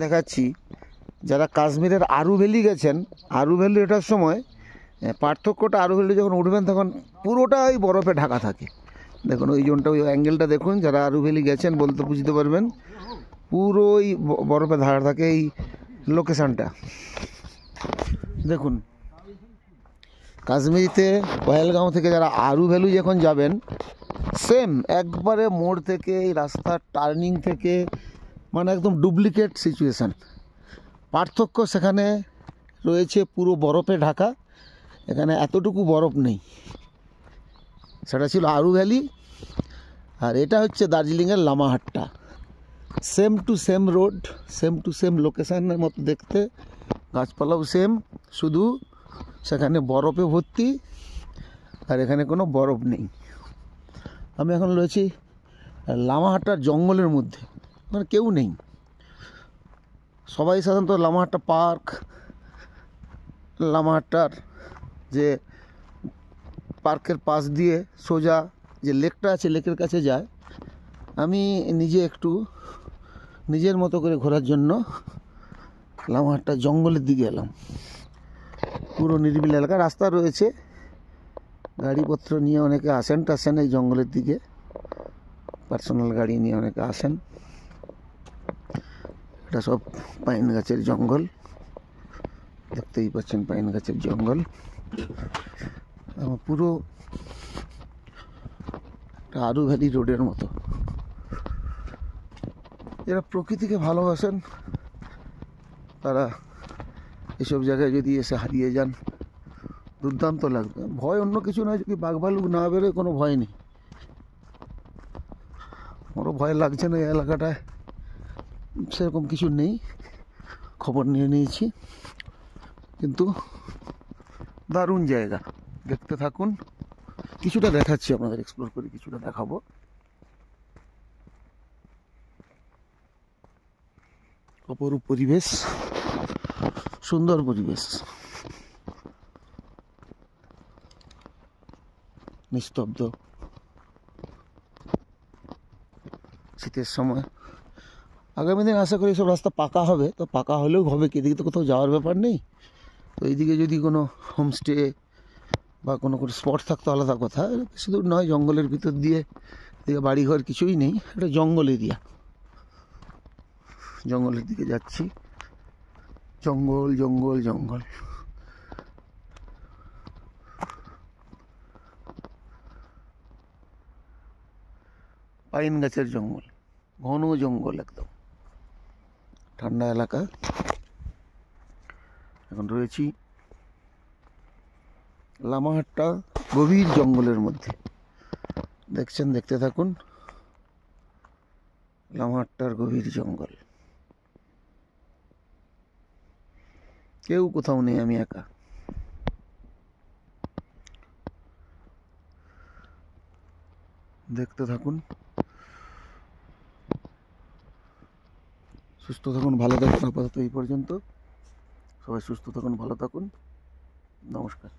দেখাচ্ছি যারা কাশ্মীরের আরু ভ্যালি গেছেন, আরু ভ্যালি ওঠার সময় পার্থক্যটা, আরু ভ্যালি যখন উঠবেন তখন পুরোটাই বরফে ঢাকা থাকে। দেখুন ওই জোনটা, ওই অ্যাঙ্গেলটা দেখুন, যারা আরু ভ্যালি গেছেন বলতে বুঝতে পারবেন, পুরোই বরফে ঢাকা থাকে এই লোকেশানটা। দেখুন কাশ্মীরিতে পহেলগাঁও থেকে যারা আরু ভ্যালি যখন যাবেন, সেম একবারে মোড় থেকে এই রাস্তার টার্নিং থেকে মানে একদম ডুপ্লিকেট সিচুয়েশান। পার্থক্য সেখানে রয়েছে পুরো বরফে ঢাকা, এখানে এতটুকু বরফ নেই। সেটা ছিল আরু ভ্যালি, আর এটা হচ্ছে দার্জিলিংয়ের Lamahatta. Same to same road, same to same লোকেশানের মতো দেখতে, গাছপালাও সেম, শুধু সেখানে বরফে ভর্তি আর এখানে কোনো বরফ নেই। আমি এখন রয়েছি লামাহাট্টার জঙ্গলের মধ্যে, মানে কেউ নেই। সবাই সাধারণত লামাহাট্টা পার্ক, লামাহাট্টার যে পার্কের পাশ দিয়ে সোজা যে লেকটা আছে, লেকের কাছে যায়। আমি নিজে একটু নিজের মতো করে ঘোরার জন্য লামাহাট্টা জঙ্গলের দিকে এলাম। পুরো নিরিবিলি এলাকা, রাস্তা রয়েছে, গাড়িপত্র নিয়ে অনেকে আসেন টাসেন এই জঙ্গলের দিকে, পার্সোনাল গাড়ি নিয়ে অনেকে আসেন। এটা সব পাইন গাছের জঙ্গল, দেখতেই পাচ্ছেন পাইন গাছের জঙ্গল। পুরো আরু ভ্যালি রোডের মতো। যারা প্রকৃতিকে ভালোবাসেন তারা এসব জায়গায় যদি এসে হারিয়ে যান, দুর্দান্ত লাগবে। ভয় অন্য কিছু নয়, যদি বাঘ ভালুক না বেরোয় কোনো ভয় নেই। আমারও ভয় লাগছে না, এই এলাকাটায় সেরকম কিছু নেই, খবর নিয়ে নিয়েছি। কিন্তু দারুণ জায়গা, দেখতে থাকুন। কিছুটা দেখাচ্ছি আপনাদের, এক্সপ্লোর করে কিছুটা দেখাবো। অপরূপ পরিবেশ, সুন্দর পরিবেশ, নিস্তব্ধ। শীতের সময়, আগামী দিন আশা করি সব রাস্তা পাকা হবে। তো পাকা হলেও হবে কি, এদিকে তো কোথাও যাওয়ার ব্যাপার নেই। তো এইদিকে যদি কোনো হোমস্টে বা কোনো স্পট থাকতো আলাদা কথা, বেশি দূর নয়, জঙ্গলের ভিতর দিয়ে, এদিকে বাড়িঘর কিছুই নেই, এটা জঙ্গল এরিয়া। জঙ্গলের দিকে যাচ্ছি, জঙ্গল জঙ্গল জঙ্গল। পাইন গাছের জঙ্গল, ঘন জঙ্গল, একদম ঠান্ডা এলাকা। এখন রয়েছি লামাহাট্টা গভীর জঙ্গলের মধ্যে, দেখছেন, দেখতে থাকুন। লামাহাট্টার গভীর জঙ্গল, কেউ কোথাও নেই, আমি একা। দেখতে থাকুন, সুস্থ থাকুন, ভালো থাকুন। আপাতত এই পর্যন্ত, সবাই সুস্থ থাকুন, ভালো থাকুন, নমস্কার।